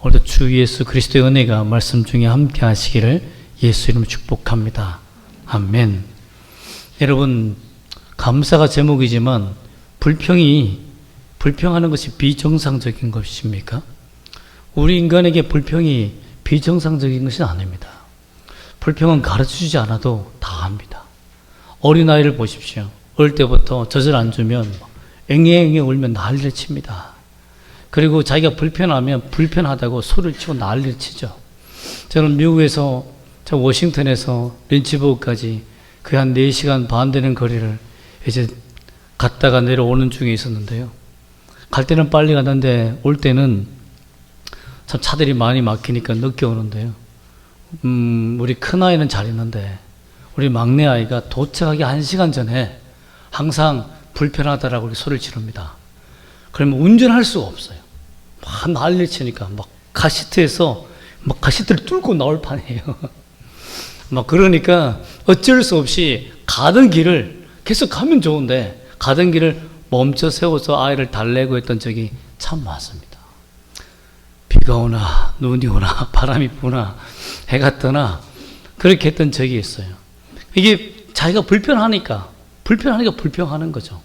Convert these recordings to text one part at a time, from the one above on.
오늘도 주 예수 그리스도의 은혜가 말씀 중에 함께 하시기를 예수 이름으로 축복합니다. 아멘. 여러분, 감사가 제목이지만 불평하는 것이 비정상적인 것입니까? 우리 인간에게 불평이 비정상적인 것은 아닙니다. 불평은 가르쳐주지 않아도 다 합니다. 어린아이를 보십시오. 어릴 때부터 젖을 안 주면 앵앵앵 울면 난리를 칩니다. 그리고 자기가 불편하면 불편하다고 소리를 치고 난리를 치죠. 저는 미국에서 워싱턴에서 린치버그까지 거의 한 4시간 반 되는 거리를 이제 갔다가 내려오는 중에 있었는데요. 갈 때는 빨리 갔는데 올 때는 참 차들이 많이 막히니까 늦게 오는데요. 우리 큰아이는 잘 있는데 우리 막내아이가 도착하기 1시간 전에 항상 불편하다라고 소리를 지릅니다. 그러면 운전할 수가 없어요. 막 난리를 치니까 막 카시트에서 막 카시트를 뚫고 나올 판이에요. 막 그러니까 어쩔 수 없이 가던 길을 계속 가면 좋은데 가던 길을 멈춰 세워서 아이를 달래고 했던 적이 참 많습니다. 비가 오나 눈이 오나 바람이 부나 해가 떠나 그렇게 했던 적이 있어요. 이게 자기가 불평하니까 불평하는 거죠.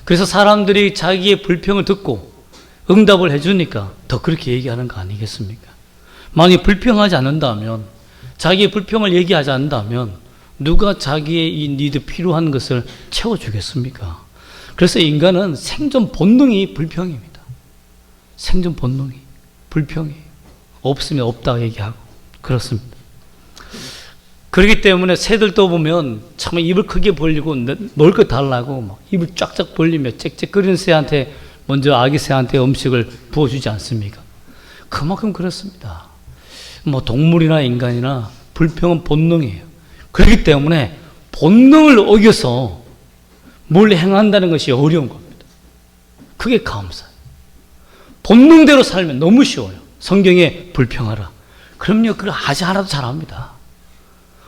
그래서 사람들이 자기의 불평을 듣고 응답을 해주니까 더 그렇게 얘기하는 거 아니겠습니까? 만약 불평하지 않는다면, 자기의 불평을 얘기하지 않는다면 누가 자기의 이 니드 필요한 것을 채워주겠습니까? 그래서 인간은 생존 본능이 불평입니다. 생존 본능이 불평이에요. 없으면 없다 얘기하고 그렇습니다. 그렇기 때문에 새들도 보면 참 입을 크게 벌리고 먹을 거 달라고 막 입을 쫙쫙 벌리며 짹짹거리는 새한테 먼저 아기 새한테 음식을 부어주지 않습니까? 그만큼 그렇습니다. 뭐 동물이나 인간이나 불평은 본능이에요. 그렇기 때문에 본능을 어겨서 뭘 행한다는 것이 어려운 겁니다. 그게 감사예요. 본능대로 살면 너무 쉬워요. 성경에 불평하라. 그럼요, 그거 하지 않아도 잘합니다.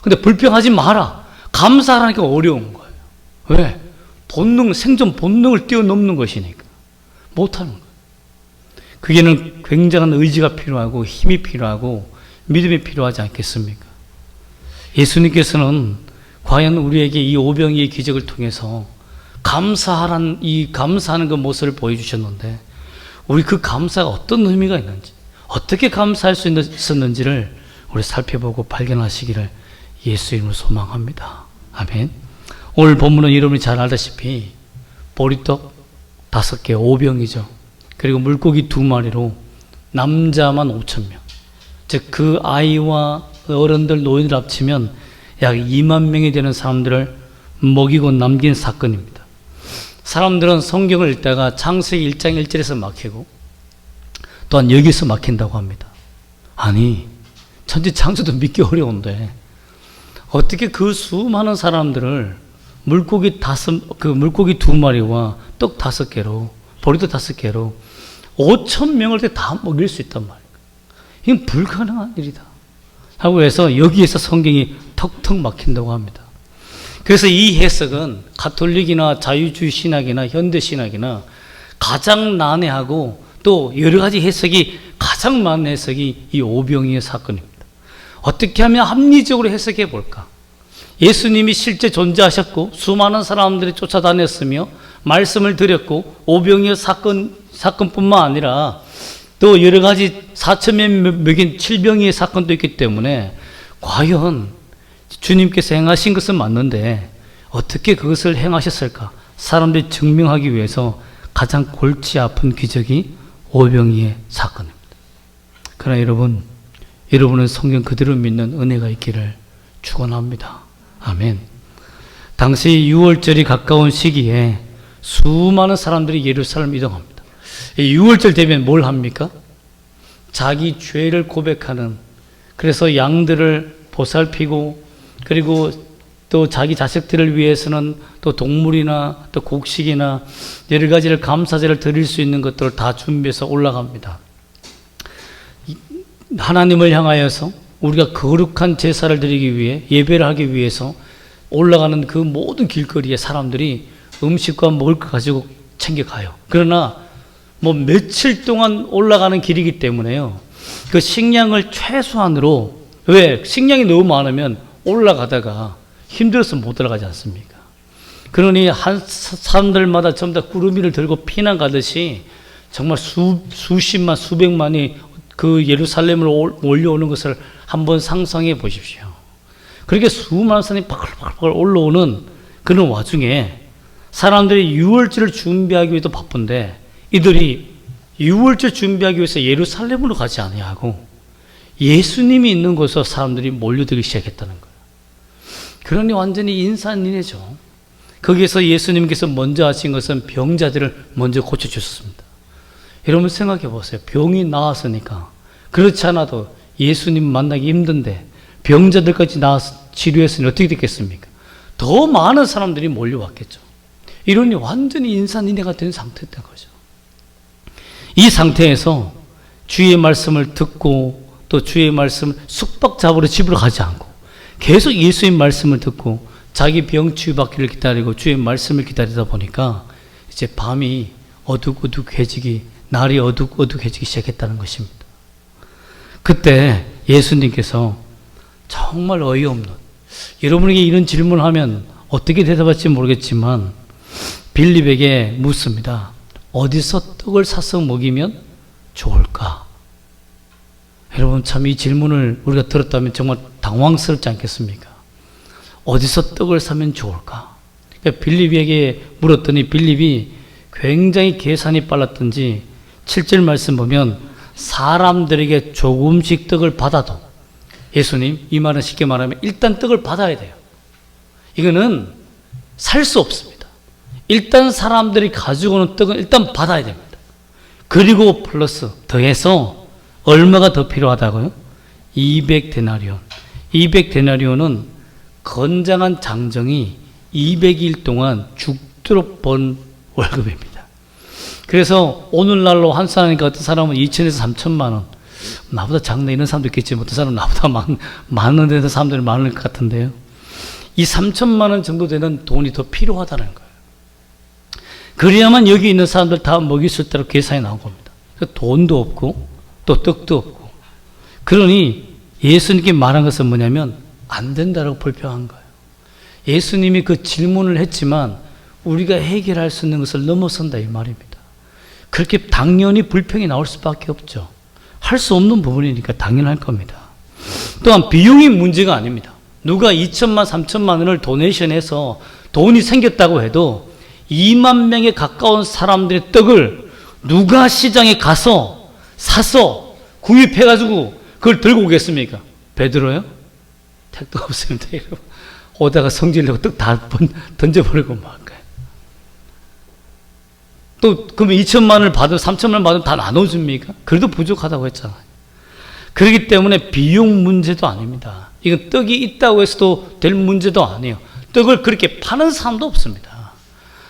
근데 불평하지 마라. 감사하라니까 어려운 거예요. 왜? 생존 본능을 뛰어넘는 것이니까. 못하는 거예요. 그게는 굉장한 의지가 필요하고 힘이 필요하고 믿음이 필요하지 않겠습니까? 예수님께서는 과연 우리에게 이 오병이의 기적을 통해서 감사하는 그 모습을 보여주셨는데 우리 그 감사가 어떤 의미가 있는지 어떻게 감사할 수 있었는지를 우리 살펴보고 발견하시기를 예수 이름으로 소망합니다. 아멘. 오늘 본문은 여러분이 잘 알다시피 보리떡 5개, 오병이죠. 그리고 물고기 2마리로 남자만 5,000명, 즉 그 아이와 어른들, 노인을 합치면 약 2만 명이 되는 사람들을 먹이고 남긴 사건입니다. 사람들은 성경을 읽다가 창세기 1장 1절에서 막히고 또한 여기서 막힌다고 합니다. 아니, 천지창조도 믿기 어려운데 어떻게 그 수많은 사람들을 물고기 2마리와 떡 5개로, 보리떡 5개로 5,000명을 다 먹일 수 있단 말이에요. 이건 불가능한 일이다 하고 해서 여기에서 성경이 턱턱 막힌다고 합니다. 그래서 이 해석은 가톨릭이나 자유주의 신학이나 현대 신학이나 가장 난해하고 또 여러 가지 해석이 가장 많은 해석이 이 오병이의 사건입니다. 어떻게 하면 합리적으로 해석해 볼까? 예수님이 실제 존재하셨고 수많은 사람들이 쫓아다녔으며 말씀을 드렸고 오병이의 사건뿐만 아니라 또 여러 가지 4,000명 먹인 칠병이의 사건도 있기 때문에 과연 주님께서 행하신 것은 맞는데 어떻게 그것을 행하셨을까? 사람들이 증명하기 위해서 가장 골치 아픈 기적이 오병이의 사건입니다. 그러나 여러분은 성경 그대로 믿는 은혜가 있기를 축원합니다. 아멘. 당시 6월절이 가까운 시기에 수많은 사람들이 예루살렘 이동합니다. 6월절 되면 뭘 합니까? 자기 죄를 고백하는, 그래서 양들을 보살피고 그리고 또 자기 자식들을 위해서는 또 동물이나 또 곡식이나 여러 가지를 감사제를 드릴 수 있는 것들을 다 준비해서 올라갑니다. 하나님을 향하여서 우리가 거룩한 제사를 드리기 위해 예배를 하기 위해서 올라가는 그 모든 길거리에 사람들이 음식과 먹을 것 가지고 챙겨가요. 그러나 뭐 며칠 동안 올라가는 길이기 때문에요, 그 식량을 최소한으로, 왜? 식량이 너무 많으면 올라가다가 힘들어서 못 올라가지 않습니까? 그러니 사람들마다 전부 다 구름 위를 들고 피난 가듯이 정말 수십만, 수백만이 그 예루살렘으로 몰려오는 것을 한번 상상해 보십시오. 그렇게 수많은 사람이 바글바글 올라오는 그런 와중에 사람들이 유월절을 준비하기 위해서 바쁜데 이들이 유월절 준비하기 위해서 예루살렘으로 가지 아니하고 예수님이 있는 곳으로 사람들이 몰려들기 시작했다는 거예요. 그러니 완전히 인산인해죠. 거기에서 예수님께서 먼저 하신 것은 병자들을 먼저 고쳐주셨습니다. 여러분 생각해 보세요. 병이 나았으니까 그렇지 않아도 예수님 만나기 힘든데 병자들까지 나와서 치료했으니 어떻게 됐겠습니까? 더 많은 사람들이 몰려왔겠죠. 이러니 완전히 인산인해가 된 상태였던 거죠. 이 상태에서 주의 말씀을 듣고 또 주의 말씀을 숙박 잡으러 집으로 가지 않고 계속 예수의 말씀을 듣고 자기 병 치유받기를 기다리고 주의 말씀을 기다리다 보니까 이제 밤이 어둑어둑해지기, 날이 어둑어둑해지기 시작했다는 것입니다. 그때 예수님께서 정말 어이없는, 여러분에게 이런 질문을 하면 어떻게 대답할지 모르겠지만 빌립에게 묻습니다. 어디서 떡을 사서 먹이면 좋을까? 여러분 참 이 질문을 우리가 들었다면 정말 당황스럽지 않겠습니까? 어디서 떡을 사면 좋을까? 그러니까 빌립에게 물었더니 빌립이 굉장히 계산이 빨랐던지 7절 말씀 보면 사람들에게 조금씩 떡을 받아도, 예수님 이 말은 쉽게 말하면 일단 떡을 받아야 돼요. 이거는 살 수 없습니다. 일단 사람들이 가지고 오는 떡은 일단 받아야 됩니다. 그리고 플러스 더해서 얼마가 더 필요하다고요? 200데나리온. 200데나리온은 건장한 장정이 200일 동안 죽도록 번 월급입니다. 그래서 오늘날로 환산하니까 어떤 사람은 2천에서 3천만 원, 나보다 작네 이런 사람도 있겠지만 어떤 사람은 나보다 많은 데서 사람들이 많을 것 같은데요. 이 3천만 원 정도 되는 돈이 더 필요하다는 거예요. 그래야만 여기 있는 사람들 다 먹일 수 있도록 계산이 나온 겁니다. 돈도 없고 또 떡도 없고. 그러니 예수님께 말한 것은 뭐냐면 안 된다라고 불평한 거예요. 예수님이 그 질문을 했지만 우리가 해결할 수 있는 것을 넘어선다 이 말입니다. 그렇게 당연히 불평이 나올 수밖에 없죠. 할 수 없는 부분이니까 당연할 겁니다. 또한 비용이 문제가 아닙니다. 누가 2천만 3천만 원을 도네이션해서 돈이 생겼다고 해도 2만 명에 가까운 사람들의 떡을 누가 시장에 가서 사서 구입해가지고 그걸 들고 오겠습니까? 베드로요? 택도 없습니다. 여러분. 오다가 성질내고 떡 다 던져버리고 막. 또 그러면 2천만 원을 받으면 3천만 원 받으면 다 나눠줍니까? 그래도 부족하다고 했잖아요. 그렇기 때문에 비용 문제도 아닙니다. 이건 떡이 있다고 해서도 될 문제도 아니에요. 떡을 그렇게 파는 사람도 없습니다.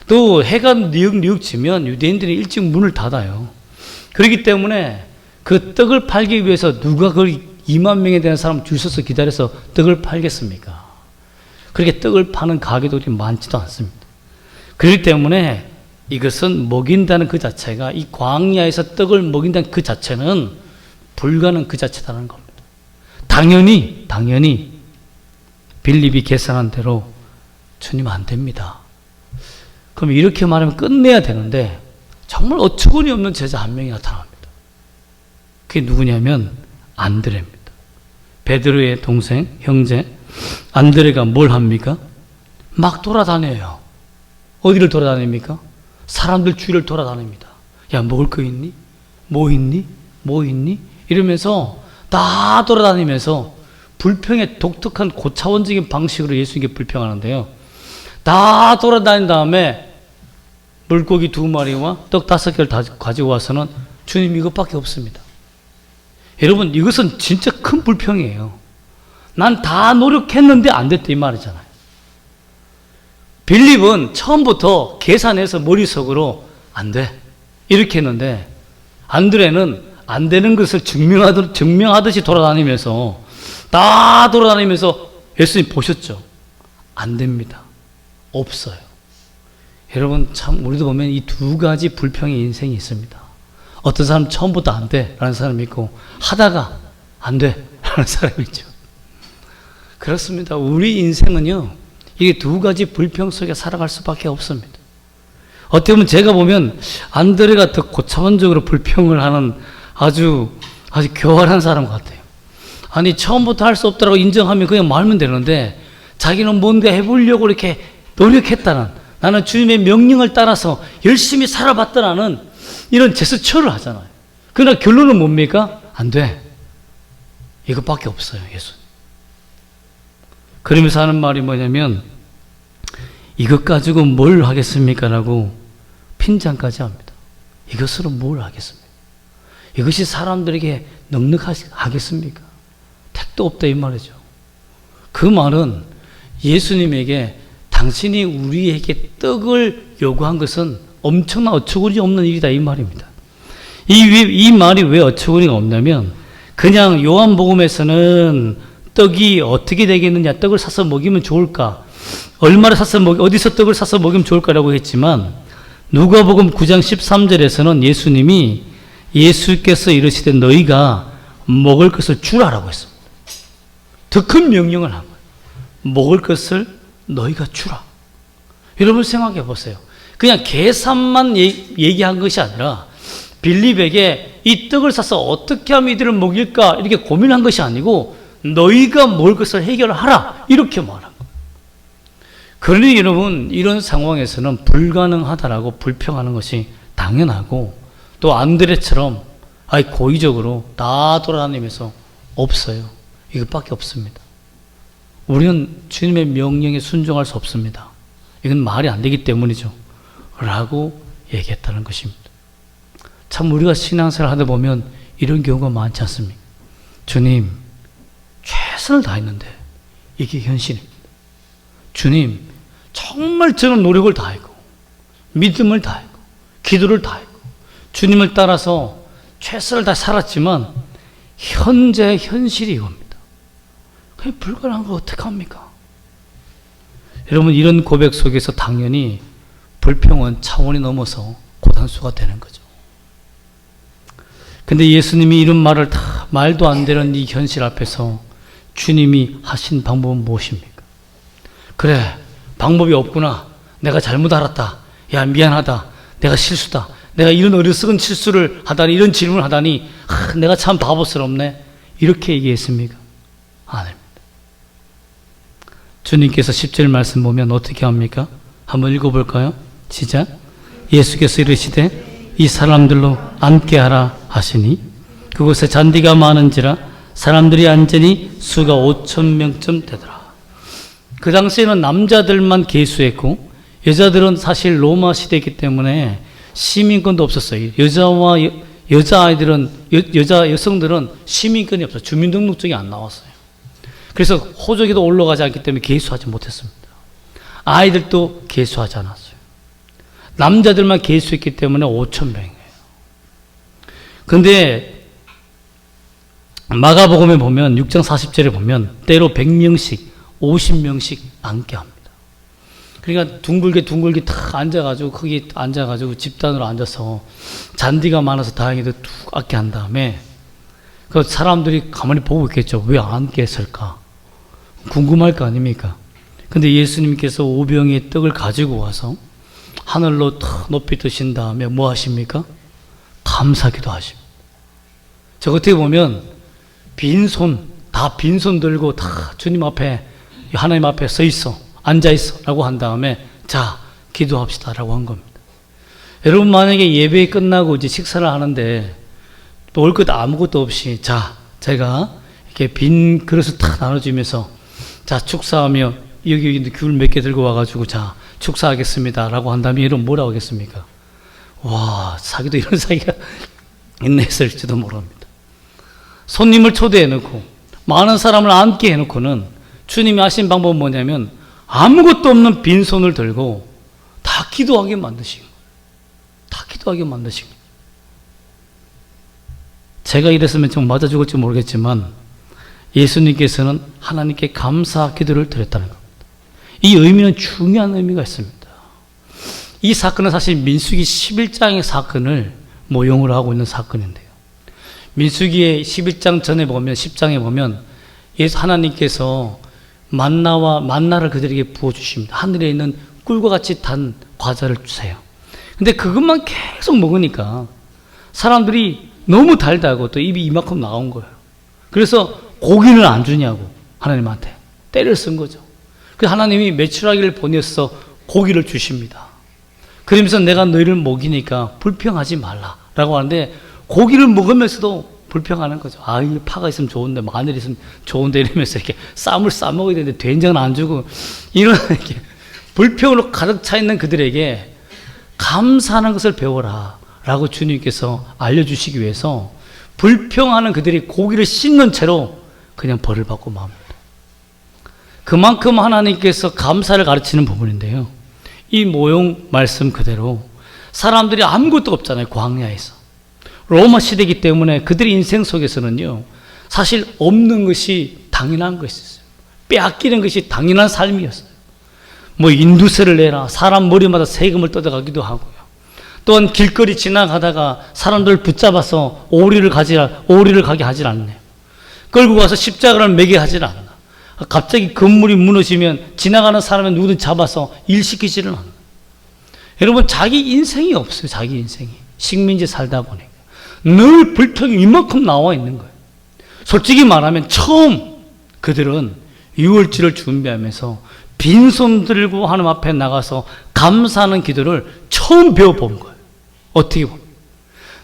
또 해가 뉘역뉘역 지면 유대인들이 일찍 문을 닫아요. 그렇기 때문에 그 떡을 팔기 위해서 누가 그 2만 명에 대한 사람 줄 서서 기다려서 떡을 팔겠습니까? 그렇게 떡을 파는 가게들이 많지도 않습니다. 그렇기 때문에 이것은 먹인다는 그 자체가, 이 광야에서 떡을 먹인다는 그 자체는 불가능 그 자체다는 겁니다. 당연히 빌립이 계산한 대로 주님 안 됩니다. 그럼 이렇게 말하면 끝내야 되는데 정말 어처구니 없는 제자 한 명이 나타납니다. 그게 누구냐면 안드레입니다. 베드로의 동생, 형제 안드레가 뭘 합니까? 막 돌아다녀요. 어디를 돌아다닙니까? 사람들 주위를 돌아다닙니다. 야, 먹을 거 있니? 뭐 있니? 뭐 있니? 이러면서 다 돌아다니면서 불평의 독특한 고차원적인 방식으로 예수님께 불평하는데요. 다 돌아다닌 다음에 물고기 2마리와 떡 5개를 다 가지고 와서는 주님 이것밖에 없습니다. 여러분 이것은 진짜 큰 불평이에요. 난 다 노력했는데 안 됐다 이 말이잖아요. 빌립은 처음부터 계산해서 머릿속으로 안 돼 이렇게 했는데 안드레는 안 되는 것을 증명하듯이 돌아다니면서 다 돌아다니면서 예수님 보셨죠? 안 됩니다. 없어요. 여러분 참 우리도 보면 이 두 가지 불평의 인생이 있습니다. 어떤 사람 처음부터 안 돼 라는 사람이 있고 하다가 안 돼 라는 사람이 있죠. 그렇습니다. 우리 인생은요, 이게 두 가지 불평 속에 살아갈 수밖에 없습니다. 어떻게 보면 제가 보면 안드레가 더 고차원적으로 불평을 하는 아주 교활한 사람 같아요. 아니 처음부터 할 수 없다고 인정하면 그냥 말면 되는데 자기는 뭔가 해보려고 이렇게 노력했다는, 나는 주님의 명령을 따라서 열심히 살아봤다라는 이런 제스처를 하잖아요. 그러나 결론은 뭡니까? 안 돼. 이것밖에 없어요, 예수님. 그러면서 하는 말이 뭐냐면 이것 가지고 뭘 하겠습니까? 라고 핀잔까지 합니다. 이것으로 뭘 하겠습니까? 이것이 사람들에게 넉넉하겠습니까? 택도 없다 이 말이죠. 그 말은 예수님에게 당신이 우리에게 떡을 요구한 것은 엄청난 어처구니 없는 일이다 이 말입니다. 이 말이 왜 어처구니가 없냐면 그냥 요한복음에서는 떡이 어떻게 되겠느냐, 떡을 사서 먹이면 좋을까, 얼마를 사서 어디서 떡을 사서 먹이면 좋을까라고 했지만 누가복음 9장 13절에서는 예수께서 이르시되 너희가 먹을 것을 주라라고 했습니다. 더 큰 명령을 한 거예요. 먹을 것을 너희가 주라. 여러분 생각해 보세요. 그냥 계산만 얘기한 것이 아니라 빌립에게 이 떡을 사서 어떻게 하면 이들을 먹일까 이렇게 고민한 것이 아니고 너희가 먹을 것을 해결하라 이렇게 말한 거예요. 그러니 여러분 이런 상황에서는 불가능하다라고 불평하는 것이 당연하고 또 안드레처럼 고의적으로 다 돌아다니면서 없어요. 이것밖에 없습니다. 우리는 주님의 명령에 순종할 수 없습니다. 이건 말이 안 되기 때문이죠. 라고 얘기했다는 것입니다. 참 우리가 신앙생활 하다 보면 이런 경우가 많지 않습니까? 주님, 최선을 다했는데 이게 현실입니다. 주님, 정말 저는 노력을 다했고 믿음을 다했고 기도를 다했고 주님을 따라서 최선을 다 살았지만 현재 현실이 이겁니다. 그게 불가능한 걸 어떡합니까? 여러분 이런 고백 속에서 당연히 불평은 차원이 넘어서 고단수가 되는 거죠. 근데 예수님이 이런 말을 다 말도 안 되는 이 현실 앞에서 주님이 하신 방법은 무엇입니까? 그래, 방법이 없구나. 내가 잘못 알았다. 야, 미안하다. 내가 실수다. 내가 이런 어리석은 실수를 하다니, 이런 질문을 하다니, 내가 참 바보스럽네. 이렇게 얘기했습니까? 아닙니다. 주님께서 10절 말씀 보면 어떻게 합니까? 한번 읽어볼까요? 시작. 예수께서 이르시되 이 사람들로 앉게 하라 하시니 그곳에 잔디가 많은지라 사람들이 앉으니 수가 5,000명쯤 되더라. 그 당시에는 남자들만 계수했고 여자들은 사실 로마 시대이기 때문에 시민권도 없었어요. 여성들은 시민권이 없어요. 주민등록증이 안 나왔어요. 그래서 호적에도 올라가지 않기 때문에 계수하지 못했습니다. 아이들도 계수하지 않았어요. 남자들만 계수했기 때문에 5,000명이에요. 그런데 마가복음에 보면 6장 40절에 보면 때로 100명씩 50명씩 앉게 합니다. 그러니까 둥글게 탁 앉아가지고 거기 앉아가지고 집단으로 앉아서 잔디가 많아서 다행히도 툭 앉게 한 다음에 그 사람들이 가만히 보고 있겠죠. 왜 앉게 했을까? 궁금할 거 아닙니까? 근데 예수님께서 오병이의 떡을 가지고 와서 하늘로 탁 높이 드신 다음에 뭐 하십니까? 감사기도 하십니다. 저 어떻게 보면 빈손 들고 다 주님 앞에 하나님 앞에 서 있어, 앉아 있어 라고 한 다음에 자 기도합시다 라고 한 겁니다. 여러분 만약에 예배 끝나고 이제 식사를 하는데 먹을 것 아무것도 없이 자 제가 이렇게 빈 그릇을 탁 나눠주면서 자 축사하며 여기 귤 몇 개 들고 와가지고 자 축사하겠습니다 라고 한 다음에 여러분 뭐라고 하겠습니까? 와 사기도 이런 사기가 있네 했을지도 모릅니다. 손님을 초대해놓고 많은 사람을 앉게 해놓고는 주님이 하신 방법은 뭐냐면 아무것도 없는 빈손을 들고 다 기도하게 만드신 거예요. 다 기도하게 만드신 거예요. 제가 이랬으면 좀 맞아 죽을지 모르겠지만 예수님께서는 하나님께 감사 기도를 드렸다는 겁니다. 이 의미는 중요한 의미가 있습니다. 이 사건은 사실 민수기 11장의 사건을 모형을 하고 있는 사건인데요. 민수기의 11장 전에 보면 10장에 보면 예수 하나님께서 만나를 그들에게 부어주십니다. 하늘에 있는 꿀과 같이 단 과자를 주세요. 근데 그것만 계속 먹으니까 사람들이 너무 달다고 또 입이 이만큼 나온 거예요. 그래서 고기는 안 주냐고 하나님한테 때를 쓴 거죠. 그래서 하나님이 메추라기를 보내서 고기를 주십니다. 그러면서 내가 너희를 먹이니까 불평하지 말라라고 하는데 고기를 먹으면서도 불평하는 거죠. 아, 이 파가 있으면 좋은데 마늘이 있으면 좋은데 이러면서 이렇게 쌈을 싸 먹어야 되는데 된장은 안 주고 이런 이렇게 불평으로 가득 차 있는 그들에게 감사하는 것을 배워라 라고 주님께서 알려주시기 위해서 불평하는 그들이 고기를 씹는 채로 그냥 벌을 받고 맙니다. 그만큼 하나님께서 감사를 가르치는 부분인데요. 이 모형 말씀 그대로 사람들이 아무것도 없잖아요. 광야에서. 로마 시대이기 때문에 그들의 인생 속에서는요, 사실 없는 것이 당연한 것이었어요. 빼앗기는 것이 당연한 삶이었어요. 뭐 인두세를 내라, 사람 머리마다 세금을 뜯어가기도 하고요. 또한 길거리 지나가다가 사람들 붙잡아서 오리를 가게 하질 않네요. 끌고 가서 십자가를 매게 하질 않나. 갑자기 건물이 무너지면 지나가는 사람을 누구든 잡아서 일시키지를 않나. 여러분, 자기 인생이 없어요. 자기 인생이. 식민지 살다 보니까 늘 불평이 이만큼 나와 있는 거예요. 솔직히 말하면 처음 그들은 유월절을 준비하면서 빈손 들고 하나님 앞에 나가서 감사하는 기도를 처음 배워본 거예요. 어떻게 보면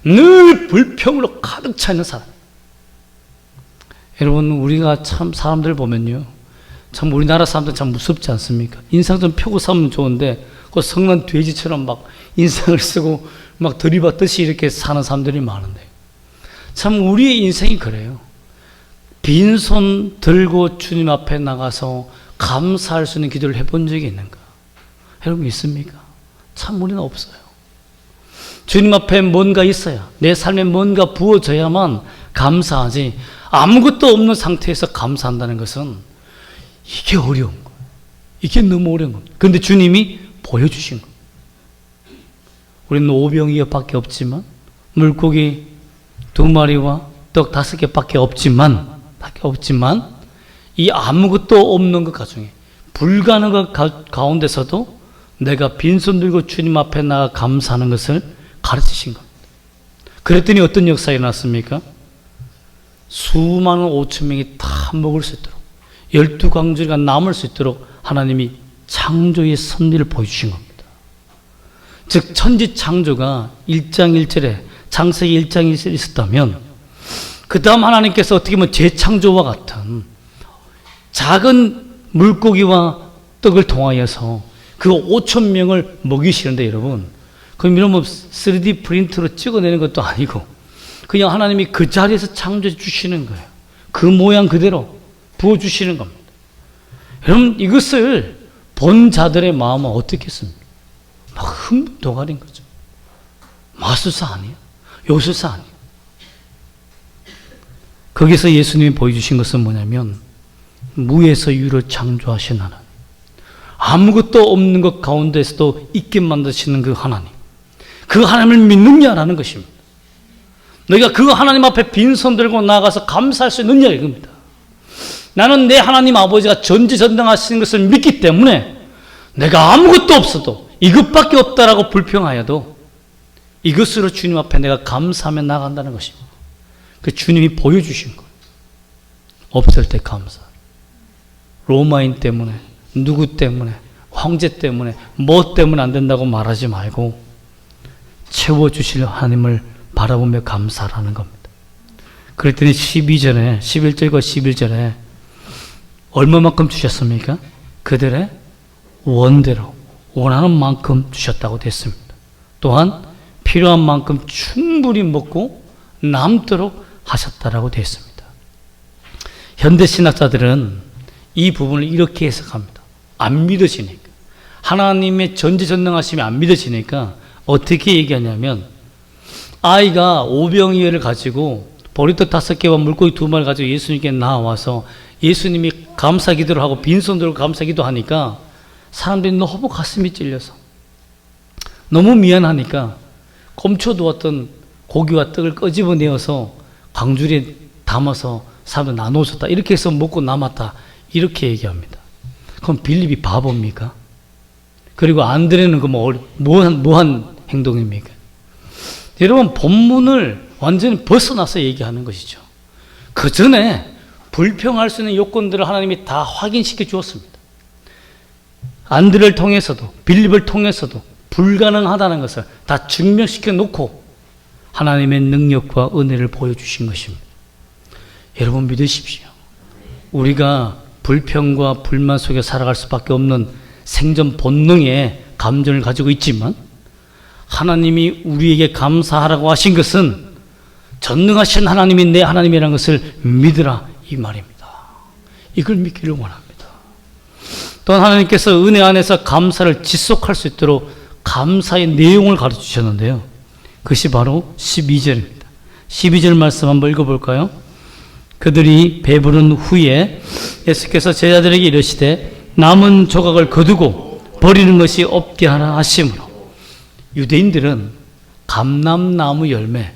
늘 불평으로 가득 차 있는 사람. 여러분, 우리가 참 사람들 보면요, 참 우리나라 사람들 참 무섭지 않습니까? 인상 좀 펴고 살면 좋은데 그 성난 돼지처럼 막 인상을 쓰고 막 들이받듯이 이렇게 사는 사람들이 많은데, 참 우리의 인생이 그래요. 빈손 들고 주님 앞에 나가서 감사할 수 있는 기도를 해본 적이 있는가? 여러분, 있습니까? 참 우리는 없어요. 주님 앞에 뭔가 있어야, 내 삶에 뭔가 부어져야만 감사하지, 아무것도 없는 상태에서 감사한다는 것은 이게 어려운 거예요. 이게 너무 어려운 겁니다. 그런데 주님이 보여주신 거예요. 우리는 5병2엽밖에 없지만, 물고기 2마리와 떡 5개밖에 없지만, 이 아무것도 없는 것 가중에 불가능한 것 가운데서도 내가 빈손 들고 주님 앞에 나가 감사하는 것을 가르치신 겁니다. 그랬더니 어떤 역사가 일어났습니까? 수많은 5천 명이 다 먹을 수 있도록, 12광주리가 남을 수 있도록 하나님이 창조의 섭리를 보여주신 겁니다. 즉 천지 창조가 1장 1절에 창세기 1장 1절에 있었다면, 그 다음 하나님께서 어떻게 보면 재창조와 같은 작은 물고기와 떡을 통하여서 그 5천 명을 먹이시는데, 여러분, 그럼 이런 뭐 3D 프린트로 찍어내는 것도 아니고 그냥 하나님이 그 자리에서 창조해 주시는 거예요. 그 모양 그대로 부어주시는 겁니다. 여러분, 이것을 본 자들의 마음은 어떻겠습니까? 막 흥분도가린 거죠. 마술사 아니에요? 요술사 아니에요? 거기서 예수님이 보여주신 것은 뭐냐면, 무에서 유를 창조하신 하나님, 아무것도 없는 것 가운데서도 있게 만드시는 그 하나님, 그 하나님을 믿느냐라는 것입니다. 너희가 그 하나님 앞에 빈손 들고 나가서 감사할 수 있느냐 이겁니다. 나는 내 하나님 아버지가 전지전능하신 것을 믿기 때문에 내가 아무것도 없어도, 이것밖에 없다라고 불평하여도 이것으로 주님 앞에 내가 감사하며 나간다는 것입니다. 그 주님이 보여주신 거예요. 없을 때 감사. 로마인 때문에, 누구 때문에, 황제 때문에, 뭐 때문에 안 된다고 말하지 말고 채워주실 하나님을 바라보며 감사하는 겁니다. 그랬더니 12절에, 11절과 11절에 얼마만큼 주셨습니까? 그들의 원대로 원하는 만큼 주셨다고 됐습니다. 또한 필요한 만큼 충분히 먹고 남도록 하셨다라고 되었습니다. 현대 신학자들은 이 부분을 이렇게 해석합니다. 안 믿어지니까, 하나님의 전지전능하심이 안 믿어지니까 어떻게 얘기하냐면, 아이가 오병이어를 가지고 보리떡 5개와 물고기 2마리 가지고 예수님께 나와서 예수님이 감사기도를 하고 빈손으로 감사기도 하니까 사람들이 너무 가슴이 찔려서, 너무 미안하니까 꼼쳐두었던 고기와 떡을 끄집어내어서 광주리에 담아서 사람들 나눠줬다. 이렇게 해서 먹고 남았다. 이렇게 얘기합니다. 그럼 빌립이 바보입니까? 그리고 안드레는 그 뭐한 행동입니까? 여러분, 본문을 완전히 벗어나서 얘기하는 것이죠. 그 전에 불평할 수 있는 요건들을 하나님이 다 확인시켜 주었습니다. 안드레를 통해서도 빌립을 통해서도 불가능하다는 것을 다 증명시켜 놓고 하나님의 능력과 은혜를 보여주신 것입니다. 여러분 믿으십시오. 우리가 불평과 불만 속에 살아갈 수밖에 없는 생존 본능의 감정을 가지고 있지만 하나님이 우리에게 감사하라고 하신 것은 전능하신 하나님이 내 하나님이라는 것을 믿으라 이 말입니다. 이걸 믿기를 원합니다. 또한 하나님께서 은혜 안에서 감사를 지속할 수 있도록 감사의 내용을 가르쳐 주셨는데요. 그것이 바로 12절입니다. 12절 말씀 한번 읽어볼까요? 그들이 배부른 후에 예수께서 제자들에게 이르시되 남은 조각을 거두고 버리는 것이 없게 하라 하심으로. 유대인들은 감람나무 열매,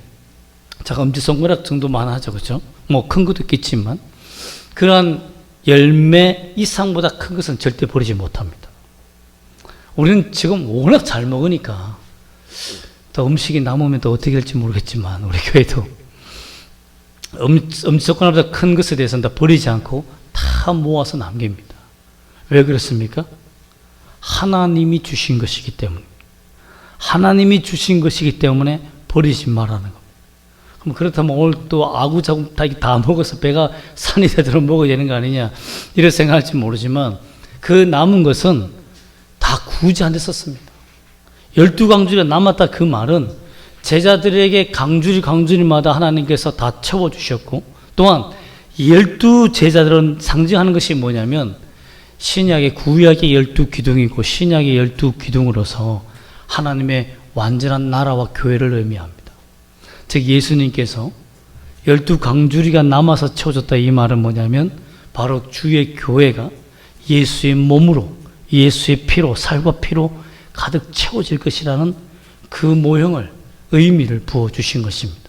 제가 엄지손가락 정도만 하죠, 그렇죠? 뭐 큰 것도 있겠지만 그러한 열매 이상보다 큰 것은 절대 버리지 못합니다. 우리는 지금 워낙 잘 먹으니까 또 음식이 남으면 또 어떻게 될지 모르겠지만 우리 교회도 엄지손가락보다 큰 것에 대해서는 다 버리지 않고 다 모아서 남깁니다. 왜 그렇습니까? 하나님이 주신 것이기 때문에. 하나님이 주신 것이기 때문에 버리지 말라는 겁니다. 그럼 그렇다면 오늘 또 아구자구 다 먹어서 배가 산이 되도록 먹어야 되는 거 아니냐 이런 생각할지 모르지만 그 남은 것은 다 굳이 안 됐었습니다. 12강주리가 남았다 그 말은 제자들에게 강주리마다 하나님께서 다 채워주셨고 또한 12제자들은 상징하는 것이 뭐냐면 신약의 구약의 12기둥이고 신약의 12기둥으로서 하나님의 완전한 나라와 교회를 의미합니다. 즉 예수님께서 12강주리가 남아서 채워졌다 이 말은 뭐냐면 바로 주의 교회가 예수의 몸으로 예수의 피로 살과 피로 가득 채워질 것이라는 그 모형을 의미를 부어주신 것입니다.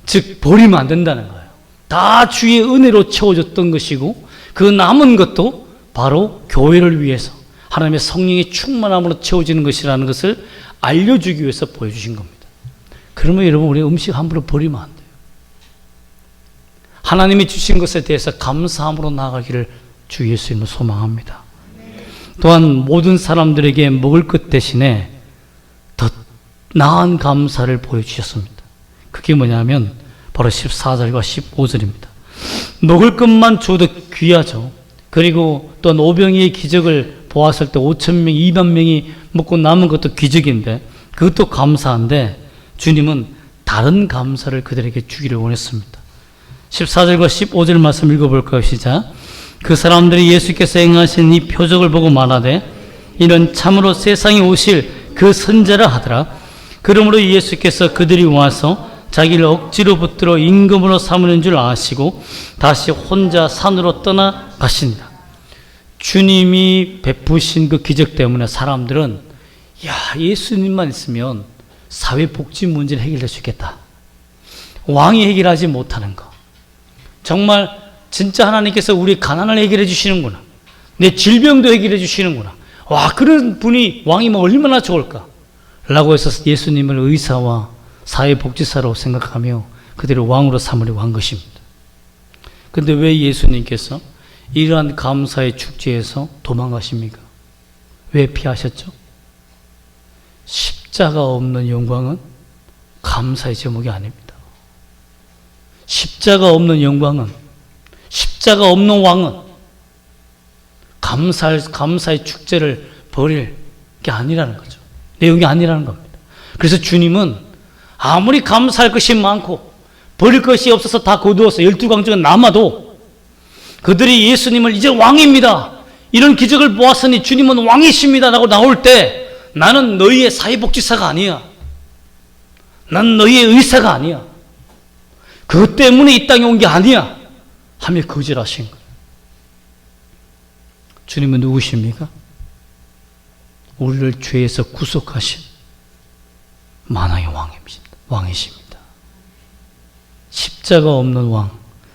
즉 버리면 안 된다는 거예요. 다 주의 은혜로 채워졌던 것이고 그 남은 것도 바로 교회를 위해서 하나님의 성령의 충만함으로 채워지는 것이라는 것을 알려주기 위해서 보여주신 겁니다. 그러면 여러분 우리 음식 함부로 버리면 안 돼요. 하나님이 주신 것에 대해서 감사함으로 나아가기를 주 예수님을 소망합니다. 또한 모든 사람들에게 먹을 것 대신에 더 나은 감사를 보여주셨습니다. 그게 뭐냐면 바로 14절과 15절입니다. 먹을 것만 줘도 귀하죠. 그리고 또 오병이의 기적을 보았을 때 5,000명, 2만 명이 먹고 남은 것도 기적인데 그것도 감사한데 주님은 다른 감사를 그들에게 주기를 원했습니다. 14절과 15절 말씀 읽어볼까요? 시작. 그 사람들이 예수께서 행하신 이 표적을 보고 말하되 이는 참으로 세상에 오실 그 선자라 하더라. 그러므로 예수께서 그들이 와서 자기를 억지로 붙들어 임금으로 삼으는 줄 아시고 다시 혼자 산으로 떠나 가십니다. 주님이 베푸신 그 기적 때문에 사람들은 예수님만 있으면 사회복지 문제를 해결할 수 있겠다. 왕이 해결하지 못하는 거. 정말 진짜 하나님께서 우리 가난을 해결해 주시는구나. 내 질병도 해결해 주시는구나. 와, 그런 분이 왕이면 얼마나 좋을까. 라고 해서 예수님을 의사와 사회복지사로 생각하며 그들을 왕으로 삼으려고 한 것입니다. 그런데 왜 예수님께서 이러한 감사의 축제에서 도망가십니까? 왜 피하셨죠? 십자가 없는 영광은 감사의 제목이 아닙니다. 십자가 없는 영광은, 십자가 없는 왕은 감사의 축제를 벌일 게 아니라는 거죠. 내용이 아니라는 겁니다. 그래서 주님은 아무리 감사할 것이 많고 버릴 것이 없어서 다 거두어서 12강주가 남아도 그들이 예수님을 이제 왕입니다. 이런 기적을 보았으니 주님은 왕이십니다. 라고 나올 때 나는 너희의 사회복지사가 아니야. 난 너희의 의사가 아니야. 그것 때문에 이 땅에 온 게 아니야. 하며 거절하신 거예요. 주님은 누구십니까? 우리를 죄에서 구속하신 만왕의 왕이십니다. 십자가 없는 왕,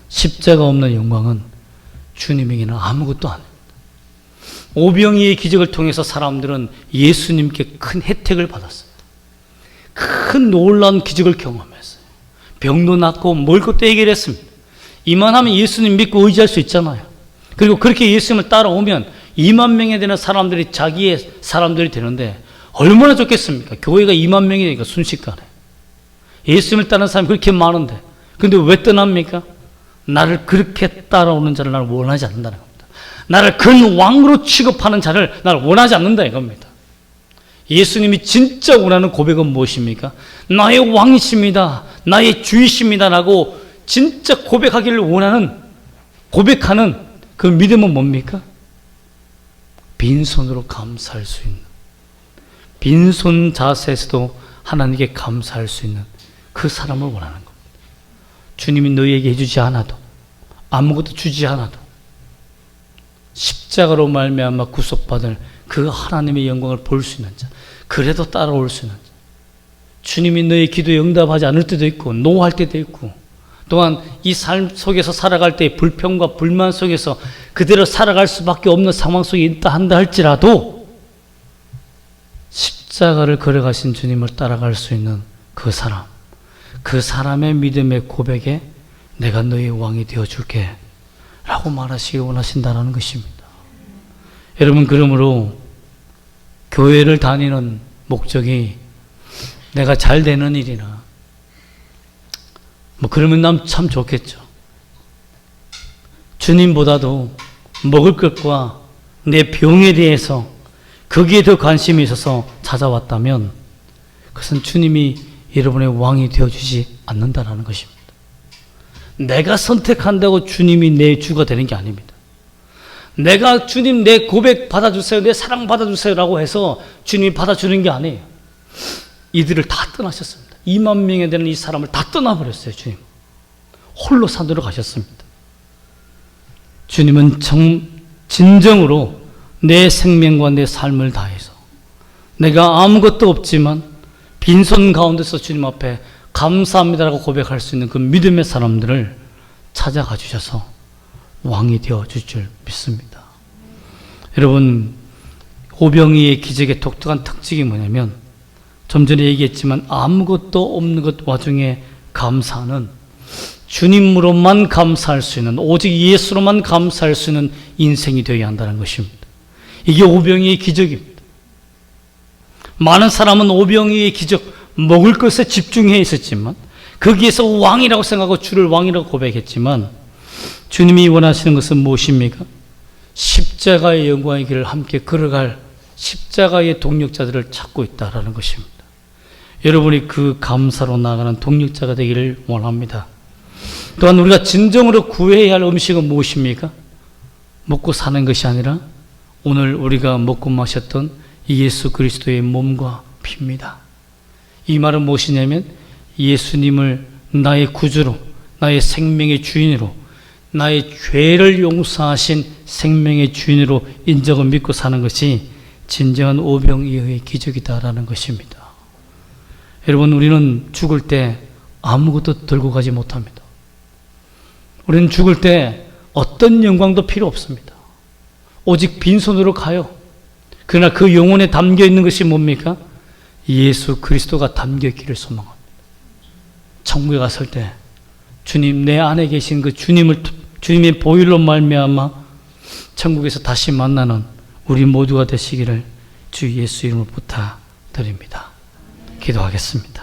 십자가 없는 영광은 주님에게는 아무것도 아닙니다. 오병이의 기적을 통해서 사람들은 예수님께 큰 혜택을 받았어요. 큰 놀라운 기적을 경험했어요. 병도 낫고 먹을 것도 해결했습니다. 이만하면 예수님 믿고 의지할 수 있잖아요. 그리고 그렇게 예수님을 따라오면 2만 명에 되는 사람들이 자기의 사람들이 되는데 얼마나 좋겠습니까? 교회가 2만 명이 되니까 순식간에. 예수님을 따르는 사람이 그렇게 많은데 근데 왜 떠납니까? 나를 그렇게 따라오는 자를 나를 원하지 않는다는 겁니다. 나를 큰 왕으로 취급하는 자를 나를 원하지 않는다 이겁니다. 예수님이 진짜 원하는 고백은 무엇입니까? 나의 왕이십니다. 나의 주이십니다. 라고 진짜 고백하기를 원하는, 고백하는 그 믿음은 뭡니까? 빈손으로 감사할 수 있는, 빈손 자세에서도 하나님께 감사할 수 있는 그 사람을 원하는 겁니다. 주님이 너희에게 해주지 않아도, 아무것도 주지 않아도 십자가로 말미암아 구속받을 그 하나님의 영광을 볼 수 있는 자, 그래도 따라올 수 있는 자. 주님이 너의 기도에 응답하지 않을 때도 있고 노할 때도 있고, 또한 이 삶 속에서 살아갈 때 불평과 불만 속에서 그대로 살아갈 수밖에 없는 상황 속에 있다 한다 할지라도 십자가를 걸어가신 주님을 따라갈 수 있는 그 사람, 그 사람의 믿음의 고백에 내가 너의 왕이 되어줄게 라고 말하시기 원하신다는 것입니다. 여러분, 그러므로 교회를 다니는 목적이 내가 잘 되는 일이나 그러면 난 참 좋겠죠. 주님보다도 먹을 것과 내 병에 대해서 거기에 더 관심이 있어서 찾아왔다면 그것은 주님이 여러분의 왕이 되어주지 않는다는 것입니다. 내가 선택한다고 주님이 내 주가 되는 게 아닙니다. 내가 주님 내 고백 받아주세요, 내 사랑 받아주세요 라고 해서 주님이 받아주는 게 아니에요. 이들을 다 떠나셨습니다. 2만 명에 되는 이 사람을 다 떠나버렸어요. 주님 홀로 산으로 가셨습니다. 주님은 진정으로 내 생명과 내 삶을 다해서 내가 아무것도 없지만 빈손 가운데서 주님 앞에 감사합니다라고 고백할 수 있는 그 믿음의 사람들을 찾아가 주셔서 왕이 되어 주실 줄 믿습니다. 여러분, 오병이의 기적의 독특한 특징이 뭐냐면 좀 전에 얘기했지만 아무것도 없는 것 와중에 감사는 주님으로만 감사할 수 있는, 오직 예수로만 감사할 수 있는 인생이 되어야 한다는 것입니다. 이게 오병이의 기적입니다. 많은 사람은 오병이의 기적, 먹을 것에 집중해 있었지만 거기에서 왕이라고 생각하고 주를 왕이라고 고백했지만 주님이 원하시는 것은 무엇입니까? 십자가의 영광의 길을 함께 걸어갈 십자가의 동력자들을 찾고 있다는 것입니다. 여러분이 그 감사로 나아가는 동력자가 되기를 원합니다. 또한 우리가 진정으로 구해야 할 음식은 무엇입니까? 먹고 사는 것이 아니라 오늘 우리가 먹고 마셨던 예수 그리스도의 몸과 피입니다. 이 말은 무엇이냐면 예수님을 나의 구주로, 나의 생명의 주인으로, 나의 죄를 용서하신 생명의 주인으로 인정을 믿고 사는 것이 진정한 오병이어의 기적이다라는 것입니다. 여러분, 우리는 죽을 때 아무것도 들고 가지 못합니다. 우리는 죽을 때 어떤 영광도 필요 없습니다. 오직 빈손으로 가요. 그러나 그 영혼에 담겨 있는 것이 뭡니까? 예수 그리스도가 담겨 있기를 소망합니다. 천국에 갔을 때 주님, 내 안에 계신 그 주님의 보혈로 말미암아 천국에서 다시 만나는 우리 모두가 되시기를 주 예수 이름으로 부탁드립니다. 기도하겠습니다.